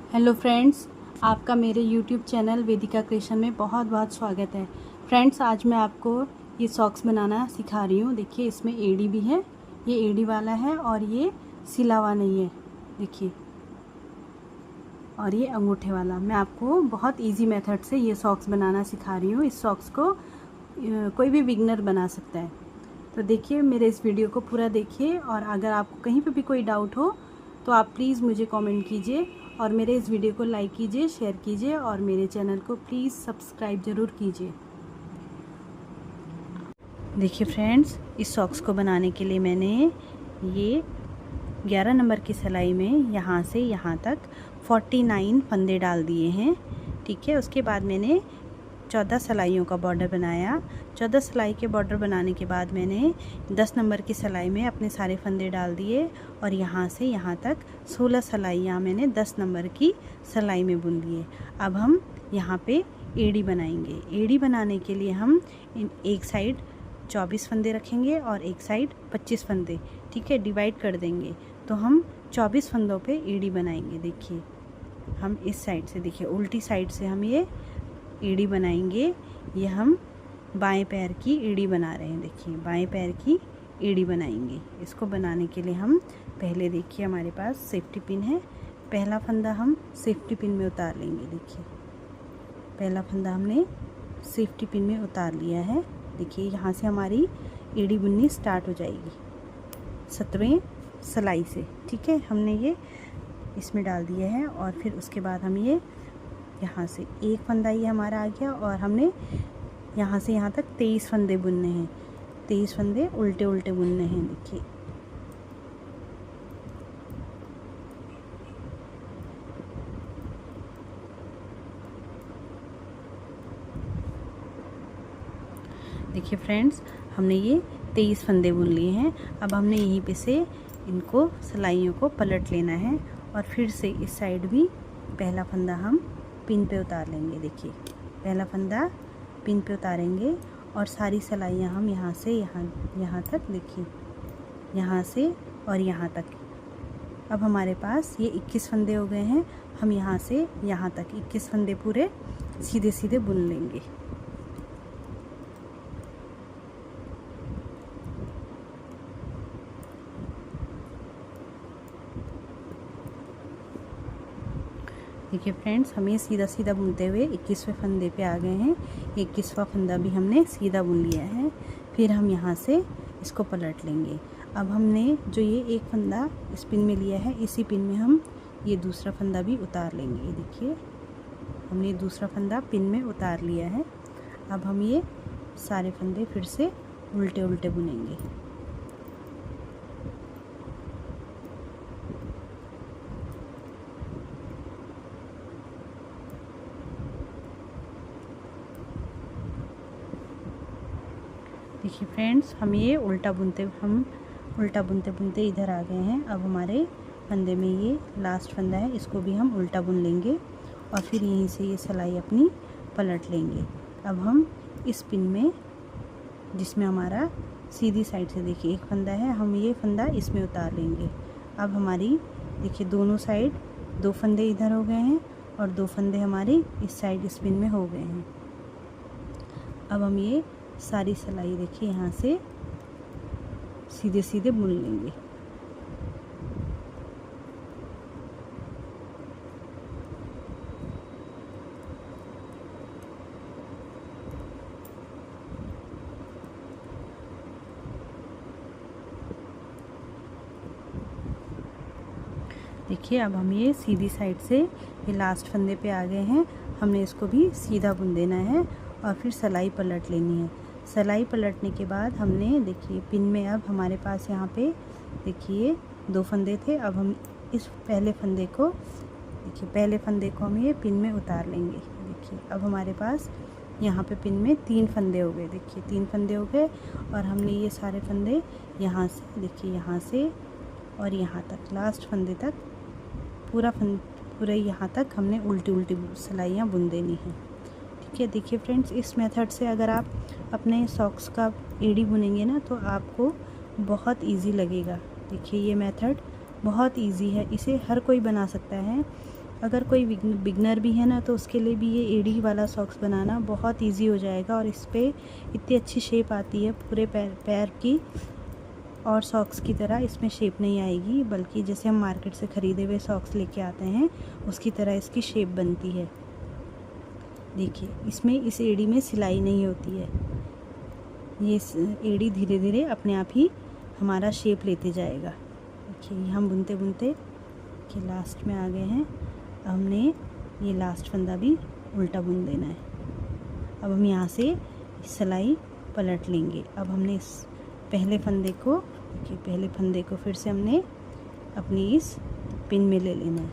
Hello friends, आपका मेरे YouTube channel वेदिका creation में बहुत बहुत स्वागत है। फ्रेंड्स, आज मैं आपको ये सॉक्स बनाना सिखा रही हूँ। देखिए, इसमें एड़ी भी है, ये एड़ी वाला है और ये सिला हुआ नहीं है, देखिए। और ये अंगूठे वाला। मैं आपको बहुत इजी मेथड से ये सॉक्स बनाना सिखा रही हूँ। इस सॉक्स को कोई भी बिगनर बना सकता है। तो देखिए, मेरे इस वीडियो को पूरा देखिए, और अगर आपको कहीं पे भी कोई डाउट हो तो आप प्लीज़ मुझे कमेंट कीजिए, और मेरे इस वीडियो को लाइक कीजिए, शेयर कीजिए, और मेरे चैनल को प्लीज़ सब्सक्राइब ज़रूर कीजिए। देखिए फ्रेंड्स, इस सॉक्स को बनाने के लिए मैंने ये 11 नंबर की सिलाई में यहाँ से यहाँ तक 49 फंदे डाल दिए हैं। ठीक है, उसके बाद मैंने 14 सिलाइयों का बॉर्डर बनाया। 14 सिलाई के बॉर्डर बनाने के बाद मैंने 10 नंबर की सिलाई में अपने सारे फंदे डाल दिए, और यहाँ से यहाँ तक 16 सिलाइयाँ मैंने 10 नंबर की सिलाई में बुन लिए। अब हम यहाँ पे एड़ी बनाएंगे। एड़ी बनाने के लिए हम एक साइड 24 फंदे रखेंगे और एक साइड 25 फंदे, ठीक है, डिवाइड कर देंगे। तो हम 24 फंदों पे एड़ी बनाएंगे। देखिए, हम इस साइड से, देखिए उल्टी साइड से हम ये एड़ी बनाएंगे। ये हम बाएं पैर की एड़ी बना रहे हैं। देखिए, बाएं पैर की एड़ी बनाएंगे। इसको बनाने के लिए हम पहले, देखिए हमारे पास सेफ्टी पिन है। पहला फंदा हम सेफ्टी पिन में उतार लेंगे। देखिए, पहला फंदा हमने सेफ्टी पिन में उतार लिया है। देखिए, यहाँ से हमारी एड़ी बुननी स्टार्ट हो जाएगी 7वें सिलाई से। ठीक है, हमने ये इसमें डाल दिया है, और फिर उसके बाद हम ये यहाँ से एक फंदा ये हमारा आ गया, और हमने यहाँ से यहाँ तक 23 फंदे बुनने हैं। 23 फंदे उल्टे उल्टे बुनने हैं। देखिए, देखिए फ्रेंड्स, हमने ये 23 फंदे बुन लिए हैं। अब हमने यहीं पे से इनको सिलाइयों को पलट लेना है, और फिर से इस साइड भी पहला फंदा हम पिन पे उतार लेंगे। देखिए, पहला फंदा पिन पे उतारेंगे, और सारी सिलाइयाँ हम यहाँ से यहाँ तक, देखिए यहाँ से और यहाँ तक। अब हमारे पास ये 21 फंदे हो गए हैं। हम यहाँ से यहाँ तक 21 फंदे पूरे सीधे सीधे बुन लेंगे। देखिए फ्रेंड्स, हम ये सीधा सीधा बुनते हुए 21वें फंदे पे आ गए हैं। 21वां फंदा भी हमने सीधा बुन लिया है। फिर हम यहाँ से इसको पलट लेंगे। अब हमने जो ये एक फंदा इस पिन में लिया है, इसी पिन में हम ये दूसरा फंदा भी उतार लेंगे। देखिए, हमने दूसरा फंदा पिन में उतार लिया है। अब हम ये सारे फंदे फिर से उल्टे उल्टे बुनेंगे। देखिए फ्रेंड्स, हम उल्टा बुनते बुनते इधर आ गए हैं। अब हमारे फंदे में ये लास्ट फंदा है, इसको भी हम उल्टा बुन लेंगे, और फिर यहीं से ये सिलाई अपनी पलट लेंगे। अब हम इस पिन में, जिसमें हमारा सीधी साइड से, देखिए एक फंदा है, हम ये फंदा इसमें उतार लेंगे। अब हमारी, देखिए दोनों साइड 2 फंदे इधर हो गए हैं, और 2 फंदे हमारी इस साइड इस पिन में हो गए हैं। अब हम ये सारी सिलाई, देखिए यहाँ से सीधे सीधे बुन लेंगे। देखिए, अब हम ये सीधी साइड से ये लास्ट फंदे पे आ गए हैं। हमने इसको भी सीधा बुन देना है, और फिर सिलाई पलट लेनी है। सिलाई पलटने के बाद हमने, देखिए पिन में, अब हमारे पास यहाँ पे देखिए 2 फंदे थे। अब हम इस पहले फंदे को, देखिए पहले फंदे को हम ये पिन में उतार लेंगे। देखिए, अब हमारे पास यहाँ पे पिन में 3 फंदे हो गए। देखिए 3 फंदे हो गए, और हमने ये सारे फंदे यहाँ से, देखिए यहाँ से और यहाँ तक, लास्ट फंदे तक, पूरा यहाँ तक हमने उल्टी उल्टी सिलाइयाँ बुन देनी है। ठीक है, देखिए फ्रेंड्स, इस मेथड से अगर आप अपने सॉक्स का एड़ी बुनेंगे ना, तो आपको बहुत इजी लगेगा। देखिए, ये मेथड बहुत इजी है, इसे हर कोई बना सकता है। अगर कोई बिगनर भी है ना तो उसके लिए भी ये एड़ी वाला सॉक्स बनाना बहुत इजी हो जाएगा। और इस पर इतनी अच्छी शेप आती है पूरे पैर की, और सॉक्स की तरह इसमें शेप नहीं आएगी, बल्कि जैसे हम मार्केट से ख़रीदे हुए सॉक्स लेके आते हैं उसकी तरह इसकी शेप बनती है। देखिए इसमें इस एड़ी में सिलाई नहीं होती है, ये एड़ी धीरे धीरे अपने आप ही हमारा शेप लेते जाएगा। देखिए हम बुनते बुनते कि लास्ट में आ गए हैं। हमने ये लास्ट फंदा भी उल्टा बुन देना है। अब हम यहाँ से सिलाई पलट लेंगे। अब हमने इस पहले फंदे को, देखिए पहले फंदे को फिर से हमने अपनी इस पिन में ले लेना है।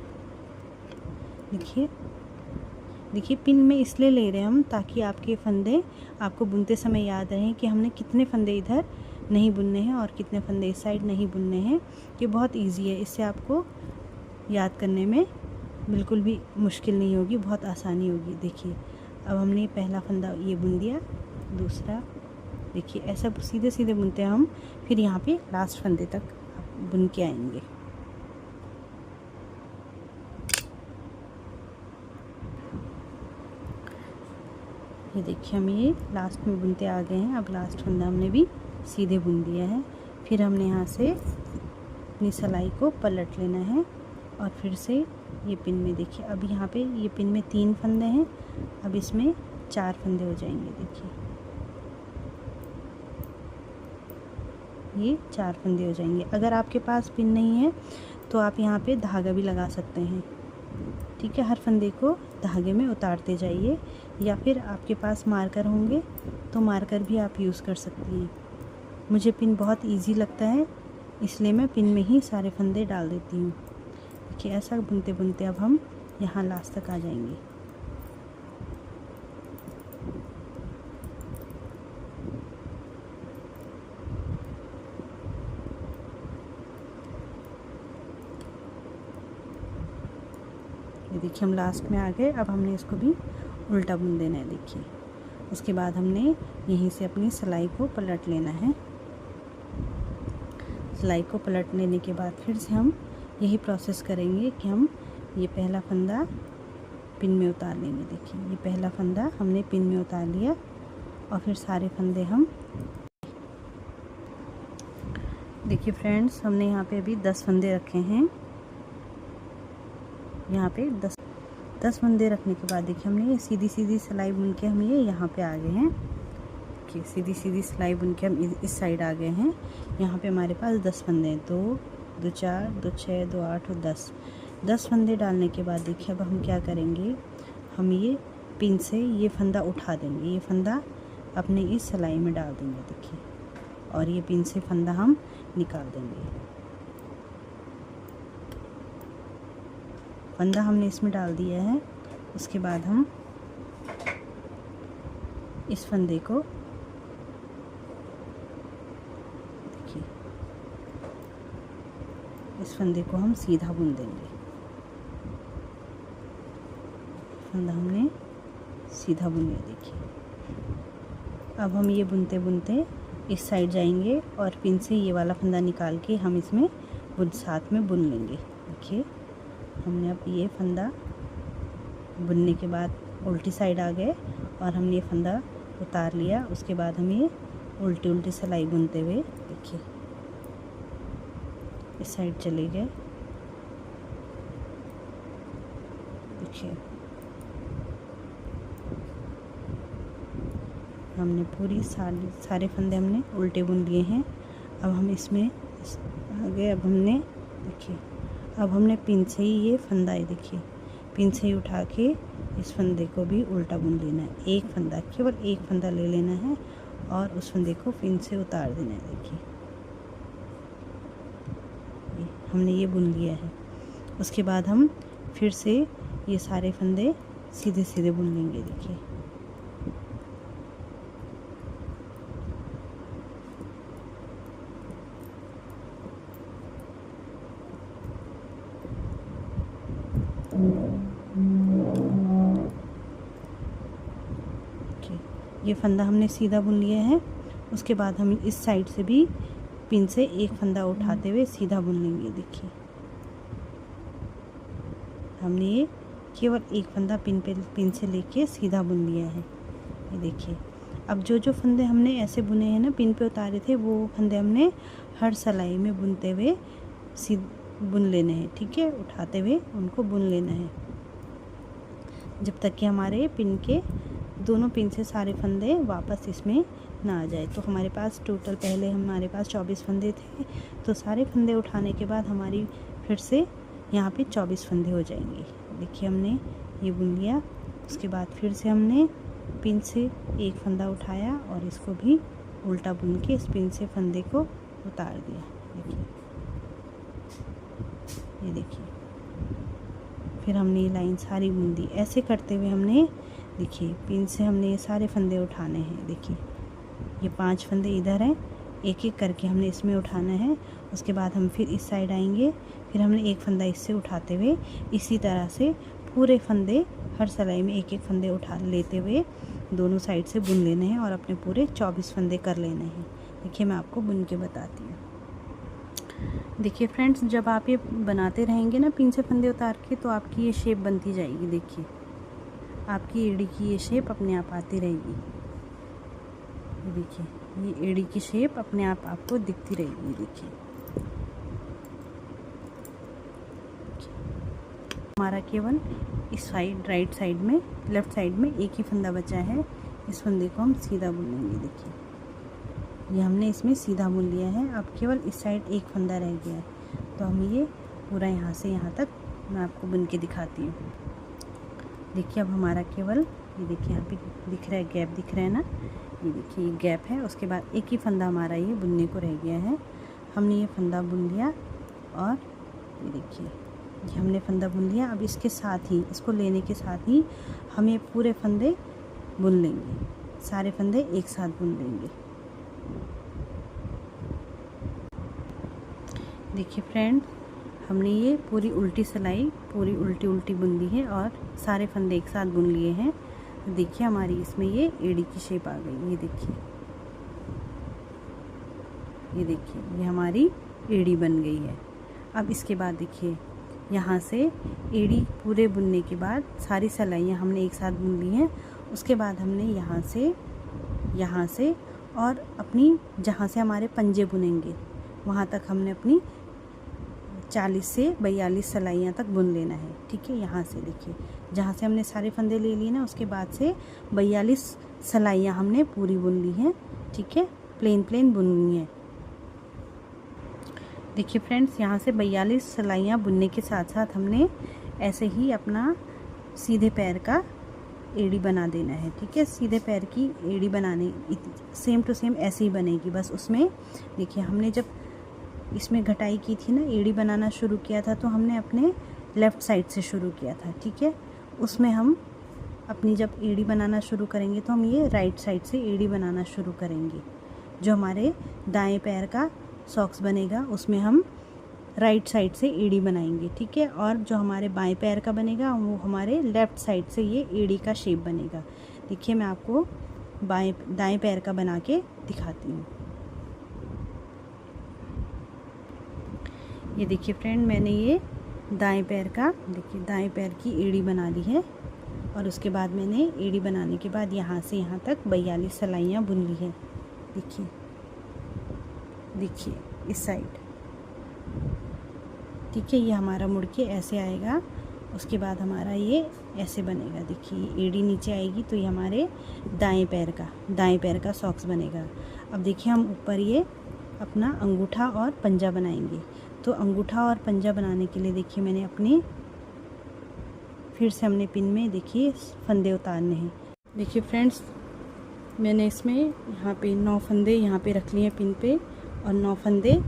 देखिए पिन में इसलिए ले रहे हैं हम ताकि आपके फंदे आपको बुनते समय याद रहें कि हमने कितने फंदे इधर नहीं बुनने हैं और कितने फंदे इस साइड नहीं बुनने हैं। ये बहुत इजी है, इससे आपको याद करने में बिल्कुल भी मुश्किल नहीं होगी, बहुत आसानी होगी। देखिए अब हमने पहला फंदा ये बुन दिया, दूसरा, देखिए ऐसा सीधे सीधे बुनते हैं हम, फिर यहाँ पे लास्ट फंदे तक बुन के आएंगे। ये देखिए हम ये लास्ट में बुनते आ गए हैं। अब लास्ट फंदा हमने भी सीधे बुन दिया है। फिर हमने यहाँ से अपनी सिलाई को पलट लेना है और फिर से ये पिन में, देखिए अब यहाँ पे ये पिन में 3 फंदे हैं, अब इसमें 4 फंदे हो जाएंगे। देखिए ये 4 फंदे हो जाएंगे। अगर आपके पास पिन नहीं है तो आप यहाँ पे धागा भी लगा सकते हैं। ठीक है, हर फंदे को धागे में उतारते जाइए, या फिर आपके पास मार्कर होंगे तो मार्कर भी आप यूज़ कर सकती हैं। मुझे पिन बहुत इजी लगता है इसलिए मैं पिन में ही सारे फंदे डाल देती हूँ। देखिए ऐसा बुनते बुनते अब हम यहाँ लास्ट तक आ जाएंगे। ये देखिए हम लास्ट में आ गए। अब हमने इसको भी उल्टा बुन देना है। देखिए उसके बाद हमने यहीं से अपनी सिलाई को पलट लेना है। सिलाई को पलट लेने के बाद फिर से हम यही प्रोसेस करेंगे कि हम ये पहला फंदा पिन में उतार लेंगे। देखिए ये पहला फंदा हमने पिन में उतार लिया और फिर सारे फंदे हम, देखिए फ्रेंड्स हमने यहाँ पे अभी 10 फंदे रखे हैं। यहाँ पे 10 फंदे रखने के बाद देखिए हमने ये सीधी सीधी सिलाई बुन के हम ये यहाँ पे आ गए हैं। देखिए सीधी सीधी सिलाई बुन के हम इस साइड आ गए हैं। यहाँ पे हमारे पास 10 फंदे हैं, 2 2 4 2 6 2 8 और 10 फंदे डालने के बाद देखिए अब हम क्या करेंगे, हम ये पिन से ये फंदा उठा देंगे, ये फंदा अपने इस सिलाई में डाल देंगे। देखिए और ये पिन से फंदा हम निकाल देंगे। फंदा हमने इसमें डाल दिया है। उसके बाद हम इस फंदे को, देखिए इस फंदे को हम सीधा बुन देंगे। फंदा हमने सीधा बुन लिया। देखिए अब हम ये बुनते बुनते इस साइड जाएंगे और पिन से ये वाला फंदा निकाल के हम इसमें साथ में बुन लेंगे। देखिए हमने अब ये फंदा बुनने के बाद उल्टी साइड आ गए और हमने ये फंदा उतार लिया। उसके बाद हम ये उल्टी उल्टी सिलाई बुनते हुए देखिए इस साइड चले गए। देखिए हमने पूरी सारे फंदे हमने उल्टे बुन लिए हैं। अब हम इसमें आ गए। अब हमने देखिए अब हमने पिन से ही ये फंदा है, देखिए पिन से ही उठा के इस फंदे को भी उल्टा बुन लेना है। एक फंदा, केवल एक फंदा ले लेना है और उस फंदे को पिन से उतार देना है। देखिए हमने ये बुन लिया है। उसके बाद हम फिर से ये सारे फंदे सीधे सीधे बुन लेंगे। देखिए ये फंदा हमने सीधा बुन लिया है। उसके बाद हम इस साइड से भी पिन से एक फंदा उठाते हुए सीधा बुन लेंगे। देखिए हमने ये केवल एक फंदा पिन से लेके सीधा बुन लिया है। ये देखिए, अब जो फंदे हमने ऐसे बुने हैं ना, पिन पे उतारे थे, वो फंदे हमने हर सिलाई में बुनते हुए बुन लेने हैं। ठीक है, उठाते हुए उनको बुन लेना है जब तक कि हमारे पिन के दोनों पिन से सारे फंदे वापस इसमें ना आ जाए। तो हमारे पास टोटल पहले हमारे पास 24 फंदे थे, तो सारे फंदे उठाने के बाद हमारी फिर से यहाँ पे 24 फंदे हो जाएंगे। देखिए, हमने ये बुन लिया। उसके बाद फिर से हमने पिन से एक फंदा उठाया और इसको भी उल्टा बुन के इस पिन से फंदे को उतार दिया। देखिए, ये देखिए, फिर हमने ये लाइन सारी बुन दी। ऐसे करते हुए हमने, देखिए, पिन से हमने ये सारे फंदे उठाने हैं। देखिए, ये 5 फंदे इधर हैं, एक एक करके हमने इसमें उठाना है। उसके बाद हम फिर इस साइड आएंगे, फिर हमने एक फंदा इससे उठाते हुए इसी तरह से पूरे फंदे हर सिलाई में एक एक फंदे उठा लेते हुए दोनों साइड से बुन लेने हैं और अपने पूरे 24 फंदे कर लेने हैं। देखिए, मैं आपको बुन के बताती हूँ। देखिए फ्रेंड्स, जब आप ये बनाते रहेंगे ना पिन से फंदे उतार के, तो आपकी ये शेप बनती जाएगी। देखिए, आपकी एड़ी की ये शेप अपने आप आती रहेगी। देखिए, ये एड़ी की शेप अपने आप आपको दिखती रहेगी। देखिए, हमारा केवल इस साइड, राइट साइड में, लेफ़्ट साइड में एक ही फंदा बचा है। इस फंदे को हम सीधा बुनेंगे। देखिए, ये हमने इसमें सीधा बुन लिया है। अब केवल इस साइड एक फंदा रह गया है, तो हम ये पूरा यहाँ से यहाँ तक मैं आपको बुन के दिखाती हूँ। देखिए, अब हमारा केवल, ये देखिए यहाँ पे दिख रहा है, गैप दिख रहा है ना, ये देखिए, ये गैप है। उसके बाद एक ही फंदा हमारा ये बुनने को रह गया है। हमने ये फंदा बुन लिया और ये देखिए, ये हमने फंदा बुन लिया। अब इसके साथ ही, इसको लेने के साथ ही हम ये पूरे फंदे बुन लेंगे, सारे फंदे एक साथ बुन लेंगे। देखिए फ्रेंड्स, हमने ये पूरी उल्टी सिलाई पूरी उल्टी बुन ली है और सारे फंदे एक साथ बुन लिए हैं। देखिए, हमारी इसमें ये एड़ी की शेप आ गई। ये देखिए, ये देखिए, ये हमारी एड़ी बन गई है। अब इसके बाद देखिए, यहाँ से एड़ी पूरे बुनने के बाद सारी सिलाइयाँ हमने एक साथ बुन ली हैं। उसके बाद हमने यहाँ से और अपनी जहाँ से हमारे पंजे बुनेंगे वहाँ तक हमने अपनी 40 से 42 सिलाइयाँ तक बुन लेना है। ठीक है, यहाँ से देखिए, जहाँ से हमने सारे फंदे ले लिए ना, उसके बाद से 42 सिलाइयाँ हमने पूरी बुन ली हैं। ठीक है, प्लेन बुननी है। देखिए फ्रेंड्स, यहाँ से 42 सिलाइयाँ बुनने के साथ साथ हमने ऐसे ही अपना सीधे पैर का एड़ी बना देना है। ठीक है, सीधे पैर की एड़ी बनाने सेम टू सेम ऐसे ही बनेगी। बस उसमें देखिए, हमने जब इसमें घटाई की थी ना, एड़ी बनाना शुरू किया था, तो हमने अपने लेफ़्ट साइड से शुरू किया था। ठीक है, उसमें हम अपनी जब एड़ी बनाना शुरू करेंगे तो हम ये राइट साइड से एड़ी बनाना शुरू करेंगे। जो हमारे दाएं पैर का सॉक्स बनेगा उसमें हम राइट साइड से एड़ी बनाएंगे। ठीक है, और जो हमारे बाएं पैर का बनेगा वो हमारे लेफ़्ट साइड से ये एड़ी का शेप बनेगा। देखिए, मैं आपको दाएं पैर का बना के दिखाती हूँ। ये देखिए फ्रेंड, मैंने ये दाएं पैर का, देखिए, दाएं पैर की एड़ी बना ली है। और उसके बाद मैंने एड़ी बनाने के बाद यहाँ से यहाँ तक 42 सिलाइयाँ बुन ली है। देखिए, देखिए इस साइड। ठीक है, ये हमारा मुड़ के ऐसे आएगा। उसके बाद हमारा ये ऐसे बनेगा। देखिए, एड़ी नीचे आएगी तो ये हमारे दाएं पैर का सॉक्स बनेगा। अब देखिए, हम ऊपर ये अपना अंगूठा और पंजा बनाएंगे। तो अंगूठा और पंजा बनाने के लिए देखिए, मैंने अपने फिर से हमने पिन में देखिए फंदे उतारने हैं। देखिए फ्रेंड्स, मैंने इसमें यहाँ पे 9 फंदे यहाँ पे रख लिए पिन पे और 9 फंदे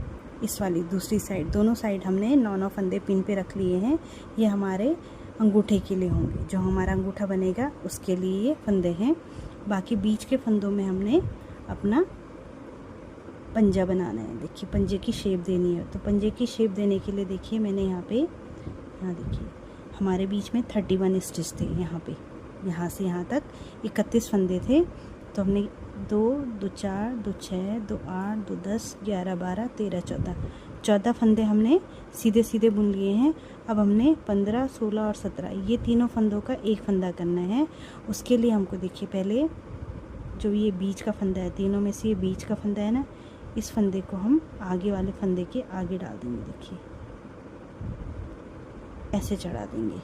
इस वाली दूसरी साइड, दोनों साइड हमने 9 फंदे पिन पे रख लिए हैं। ये हमारे अंगूठे के लिए होंगे, जो हमारा अंगूठा बनेगा उसके लिए ये फंदे हैं। बाकी बीच के फंदों में हमने अपना पंजा बनाना है। देखिए, पंजे की शेप देनी है। तो पंजे की शेप देने के लिए देखिए, मैंने यहाँ देखिए, हमारे बीच में 31 स्टिच थे। यहाँ से यहाँ तक 31 फंदे थे। तो हमने 2, 2, 4, 2, 6, 2, 8, 2, 10, 11, 12, 13, 14 14 फंदे हमने सीधे सीधे बुन लिए हैं। अब हमने 15, 16 और 17 ये तीनों फंदों का एक फंदा करना है। उसके लिए हमको देखिए पहले जो ये बीच का फंदा है, तीनों में से ये बीच का फंदा है ना, इस फंदे को हम आगे वाले फंदे के आगे डाल देंगे। देखिए ऐसे चढ़ा देंगे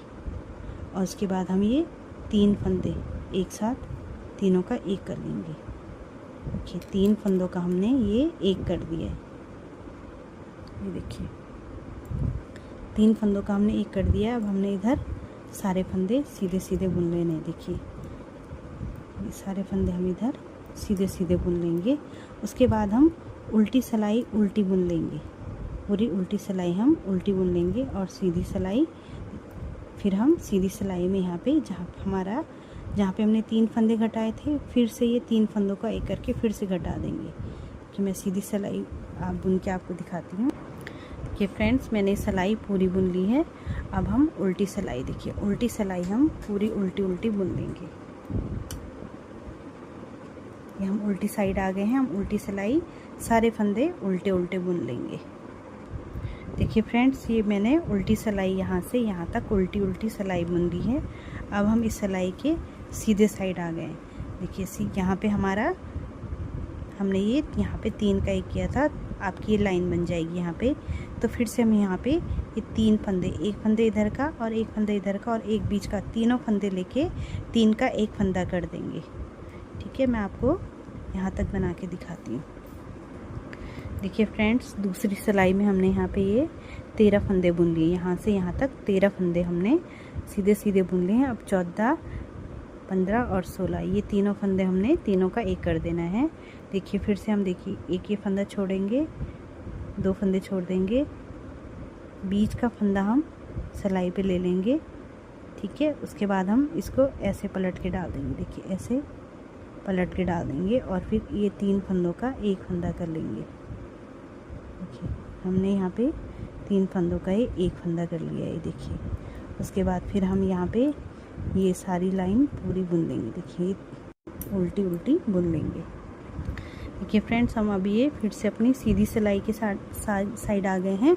और उसके बाद हम ये 3 फंदे एक साथ तीनों का एक कर लेंगे। देखिए 3 फंदों का हमने ये एक कर दिया है। ये देखिए 3 फंदों का हमने एक कर दिया। अब हमने इधर सारे फंदे सीधे सीधे बुन लेने हैं। देखिए ये सारे फंदे हम इधर सीधे सीधे बुन लेंगे। उसके बाद हम उल्टी सिलाई उल्टी बुन लेंगे। पूरी उल्टी सिलाई हम उल्टी बुन लेंगे और सीधी सिलाई फिर हम सीधी सिलाई में यहाँ पे जहाँ पे हमने 3 फंदे घटाए थे, फिर से ये 3 फंदों का एक करके फिर से घटा देंगे। कि मैं सीधी सिलाई आप बुन के आपको दिखाती हूँ कि फ्रेंड्स मैंने सिलाई पूरी बुन ली है। अब हम उल्टी सिलाई, देखिए उल्टी सिलाई हम पूरी उल्टी बुन लेंगे। ये हम उल्टी साइड आ गए हैं। हम उल्टी सिलाई सारे फंदे उल्टे उल्टे बुन लेंगे। देखिए फ्रेंड्स ये मैंने उल्टी सिलाई यहाँ से यहाँ तक उल्टी सिलाई बुन ली है। अब हम इस सिलाई के सीधे साइड आ गए हैं। देखिए यहाँ पे हमारा हमने ये यहाँ पे 3 का एक किया था, आपकी ये लाइन बन जाएगी यहाँ पे। तो फिर से हम यहाँ पे ये 3 फंदे, एक फंदे इधर का और एक फंदे इधर का और एक बीच का, तीनों फंदे लेके 3 का एक फंदा कर देंगे। ठीक है, मैं आपको यहाँ तक बना के दिखाती हूँ। देखिए फ्रेंड्स दूसरी सिलाई में हमने यहाँ पे ये 13 फंदे बुन लिए। यहाँ से यहाँ तक 13 फंदे हमने सीधे सीधे बुन लिए हैं। अब 14, 15 और 16 ये तीनों फंदे हमने तीनों का एक कर देना है। देखिए फिर से हम देखिए एक फंदा छोड़ेंगे, 2 फंदे छोड़ देंगे, बीच का फंदा हम सिलाई पे ले लेंगे। ठीक है, उसके बाद हम इसको ऐसे पलट के डाल देंगे। देखिए ऐसे पलट के डाल देंगे और फिर ये 3 फंदों का एक फंदा कर लेंगे। देखिए हमने यहाँ पे 3 फंदों का एक फंदा कर लिया है। देखिए उसके बाद फिर हम यहाँ पे ये सारी लाइन पूरी बुन लेंगे। देखिए उल्टी बुन लेंगे। देखिए फ्रेंड्स हम अभी ये फिर से अपनी सीधी सिलाई के साइड आ गए हैं।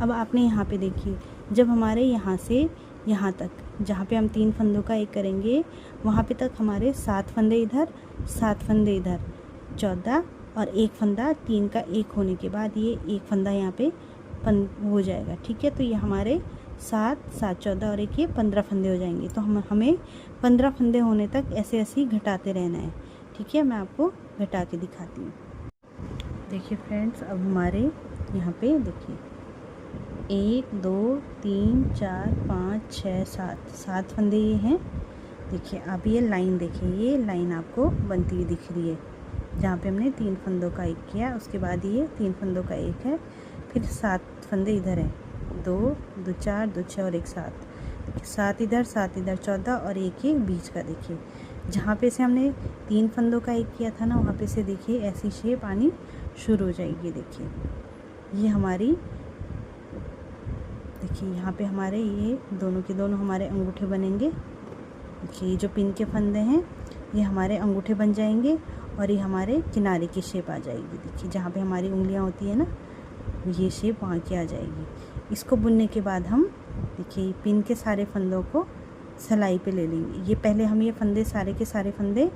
अब आपने यहाँ पे देखिए जब हमारे यहाँ से यहाँ तक जहाँ पे हम 3 फंदों का एक करेंगे वहाँ पे तक हमारे 7 फंदे इधर, 7 फंदे इधर, 14 और एक फंदा 3 का एक होने के बाद ये एक फंदा यहाँ पे हो जाएगा। ठीक है, तो ये हमारे 7, 14 और एक ये 15 फंदे हो जाएंगे। तो हमें 15 फंदे होने तक ऐसे ही घटाते रहना है। ठीक है, मैं आपको घटा के दिखाती हूँ। देखिए फ्रेंड्स अब हमारे यहाँ पे देखिए 1, 2, 3, 4, 5, 6, 7 फंदे ये हैं। देखिए अब ये लाइन देखिए, ये लाइन आपको बनती हुई दिख रही है जहाँ पे हमने 3 फंदों का एक किया। उसके बाद ये 3 फंदों का एक है, फिर 7 फंदे इधर हैं, 2, 2, 4, 2, 6 और एक 7। देखिए 7 इधर, 14 और एक ये बीच का। देखिए जहाँ पे से हमने 3 फंदों का एक किया था ना वहाँ पे से देखिए ऐसी शेप आनी शुरू हो जाएगी। देखिए ये हमारी, देखिए यहाँ पे हमारे ये दोनों के दोनों हमारे अंगूठे बनेंगे। देखिए ये जो पिन के फंदे हैं ये हमारे अंगूठे बन जाएंगे और ये हमारे किनारे की शेप आ जाएगी। देखिए जहाँ पे हमारी उंगलियाँ होती है ना ये शेप वहाँ की आ जाएगी। इसको बुनने के बाद हम देखिए पिन के सारे फंदों को सिलाई पे ले लेंगे। ये पहले हम ये फंदे सारे के सारे फंदे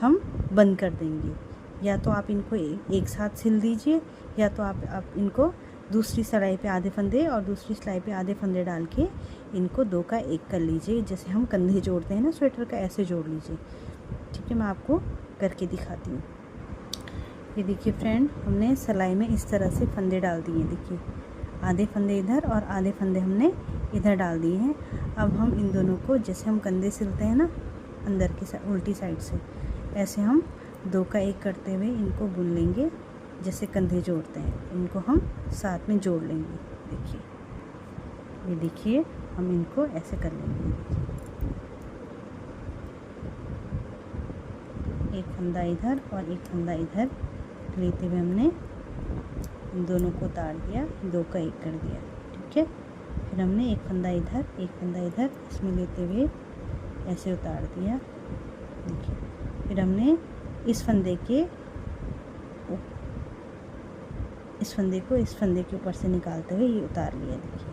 हम बंद कर देंगे। या तो आप इनको एक साथ सिल दीजिए या तो आप इनको दूसरी सिलाई पे आधे फंदे और दूसरी सिलाई पे आधे फंदे डाल के इनको 2 का एक कर लीजिए। जैसे हम कंधे जोड़ते हैं ना स्वेटर का, ऐसे जोड़ लीजिए। ठीक है, मैं आपको करके दिखाती हूँ। ये देखिए फ्रेंड हमने सिलाई में इस तरह से फंदे डाल दिए। देखिए आधे फंदे इधर और आधे फंदे हमने इधर डाल दिए हैं। अब हम इन दोनों को जैसे हम कंधे सिलते हैं ना अंदर की उल्टी साइड से, ऐसे हम 2 का एक करते हुए इनको बुन लेंगे। जैसे कंधे जोड़ते हैं इनको हम साथ में जोड़ लेंगे। देखिए ये देखिए हम इनको ऐसे कर लेंगे। एक फंदा इधर और एक फंदा इधर लेते हुए हमने इन दोनों को उतार दिया, 2 का एक कर दिया। ठीक है, फिर हमने एक फंदा इधर एक फंदा इधर इसमें लेते हुए ऐसे उतार दिया। देखिए फिर हमने इस फंदे के इस फंदे को इस फंदे के ऊपर से निकालते हुए ये उतार लिया। देखिए,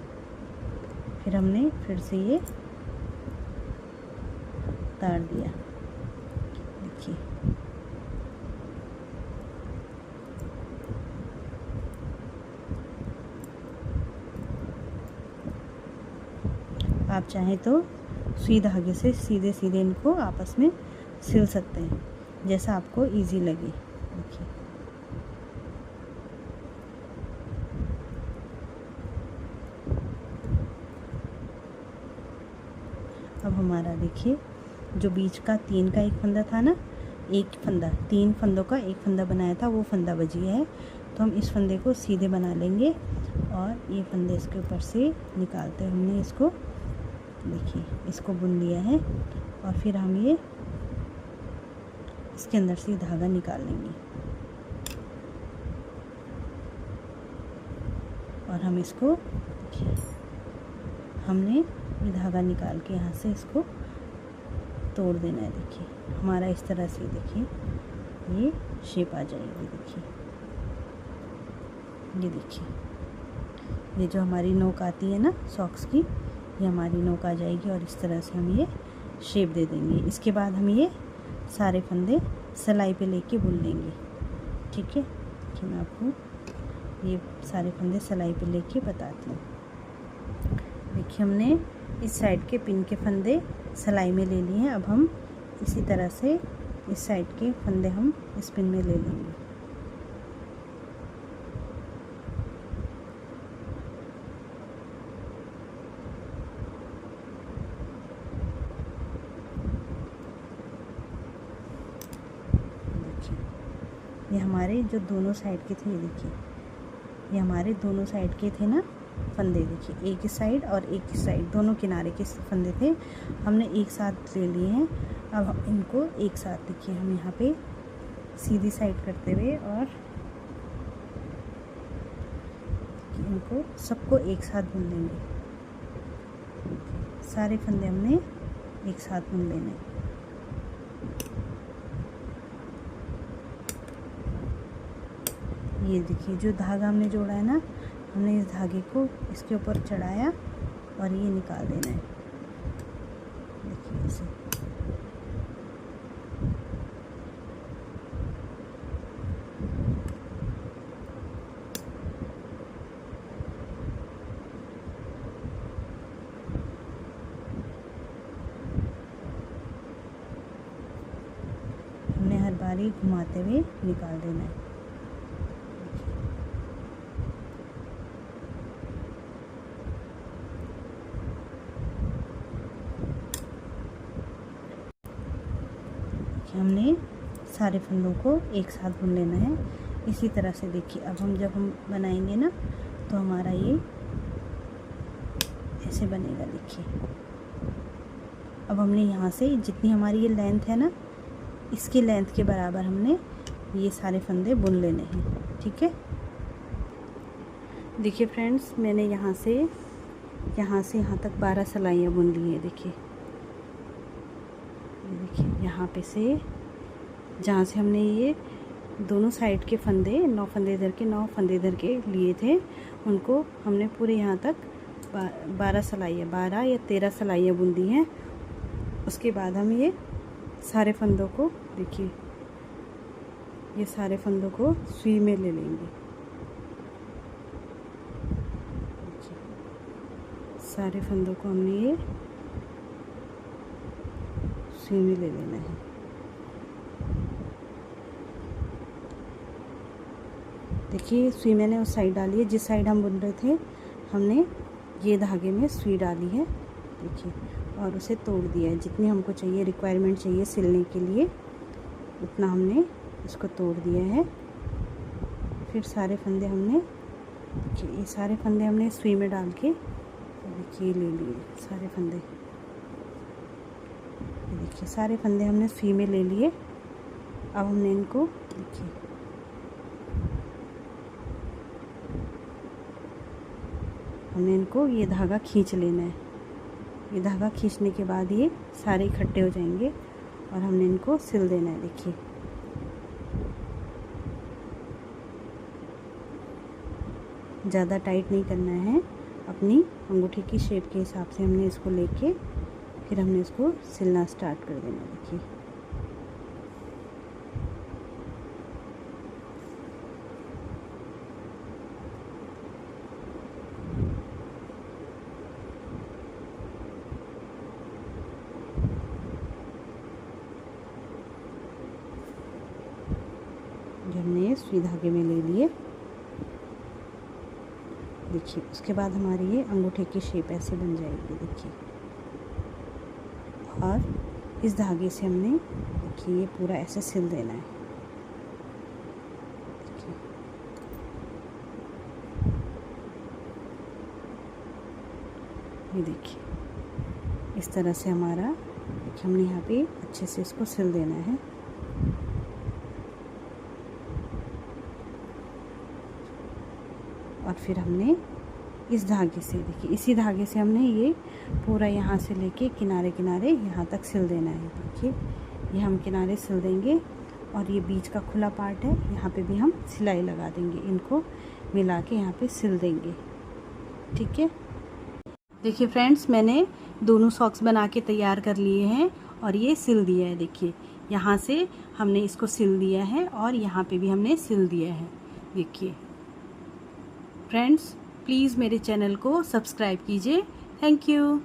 फिर हमने फिर से ये उतार दिया। देखिए, आप चाहें तो सुई धागे से सीधे सीधे इनको आपस में सिल सकते हैं, जैसा आपको इजी लगे। देखिए, अब हमारा देखिए जो बीच का 3 का एक फंदा था ना, एक फंदा 3 फंदों का एक फंदा बनाया था, वो फंदा बच गया है। तो हम इस फंदे को सीधे बना लेंगे और ये फंदे इसके ऊपर से निकालते हैं। हमने इसको देखिए इसको बुन लिया है और फिर हम ये इसके अंदर से धागा निकाल लेंगे और हम इसको देखिए हमने ये धागा निकाल के यहाँ से इसको तोड़ देना है। देखिए हमारा इस तरह से देखिए ये शेप आ जाएगी। देखिए ये देखिए ये जो हमारी नोक आती है ना सॉक्स की, ये हमारी नोक आ जाएगी और इस तरह से हम ये शेप दे देंगे। इसके बाद हम ये सारे फंदे सिलाई पे लेके बुन लेंगे। ठीक है, देखिए मैं आपको ये सारे फंदे सिलाई पे लेके बताती हूँ। देखिए हमने इस साइड के पिन के फंदे सिलाई में ले लिए हैं। अब हम इसी तरह से इस साइड के फंदे हम इस पिन में ले लेंगे। ये हमारे जो दोनों साइड के थे, ये देखिए ये हमारे दोनों साइड के थे ना फंदे। देखिए एक इस साइड और एक इस साइड, दोनों किनारे के फंदे थे, हमने एक साथ ले लिए हैं। अब हम इनको एक साथ देखिए हम यहाँ पे सीधी साइड करते हुए और इनको सबको एक साथ बुन लेंगे। सारे फंदे हमने एक साथ बुन लेने हैं। ये देखिए जो धागा हमने जोड़ा है ना, हमने इस धागे को इसके ऊपर चढ़ाया और ये निकाल देना है। देखिए ऐसे हमने हर बारी घुमाते हुए निकाल देना है। हमने सारे फंदों को एक साथ बुन लेना है। इसी तरह से देखिए अब हम जब हम बनाएंगे ना तो हमारा ये ऐसे बनेगा। देखिए अब हमने यहाँ से जितनी हमारी ये लेंथ है ना, इसकी लेंथ के बराबर हमने ये सारे फंदे बुन लेने हैं। ठीक है, देखिए फ्रेंड्स मैंने यहाँ से यहाँ तक 12 सिलाइयाँ बुन ली हैं। देखिए यहाँ पे से जहाँ से हमने ये दोनों साइड के फंदे 9 फंदे इधर के 9 फंदे इधर के लिए थे, उनको हमने पूरे यहाँ तक 12 सिलाइयाँ 12 या 13 सिलाइयाँ बुन दी हैं। उसके बाद हम ये सारे फंदों को देखिए ये सारे फंदों को सुई में ले लेंगे। सारे फंदों को हमने ये सुई में ले लेना है। देखिए सुई मैंने उस साइड डाली है, जिस साइड हम बुन रहे थे हमने ये धागे में सुई डाली है। देखिए और उसे तोड़ दिया है। जितनी हमको चाहिए रिक्वायरमेंट चाहिए सिलने के लिए उतना हमने इसको तोड़ दिया है। फिर सारे फंदे हमने देखिए ये सारे फंदे हमने सुई में डाल के देखिए ले लिए सारे फंदे। देखिए सारे फंदे हमने सुई में ले लिए। अब हमने इनको देखिए हमने इनको ये धागा खींच लेना है। ये धागा खींचने के बाद ये सारे इकट्ठे हो जाएंगे और हमने इनको सिल देना है। देखिए ज़्यादा टाइट नहीं करना है, अपनी अंगूठे की शेप के हिसाब से हमने इसको लेके फिर हमने इसको सिलना स्टार्ट कर देना। देखिए जो हमने सुई धागे में ले लिए। देखिए उसके बाद हमारी ये अंगूठे की शेप ऐसे बन जाएगी। देखिए और इस धागे से हमने देखिए ये पूरा ऐसे सिल देना है। देखिए ये देखिए इस तरह से हमारा देखिए हमने यहाँ पे अच्छे से इसको सिल देना है। और फिर हमने इस धागे से देखिए इसी धागे से हमने ये पूरा यहाँ से लेके किनारे किनारे यहाँ तक सिल देना है। देखिए ये हम किनारे सिल देंगे और ये बीच का खुला पार्ट है, यहाँ पे भी हम सिलाई लगा देंगे, इनको मिला के यहाँ पे सिल देंगे। ठीक है, देखिए फ्रेंड्स मैंने दोनों सॉक्स बना के तैयार कर लिए हैं और ये सिल दिया है। देखिए यहाँ से हमने इसको सिल दिया है और यहाँ पे भी हमने सिल दिया है। देखिए फ्रेंड्स प्लीज़ मेरे चैनल को सब्सक्राइब कीजिए। Thank you.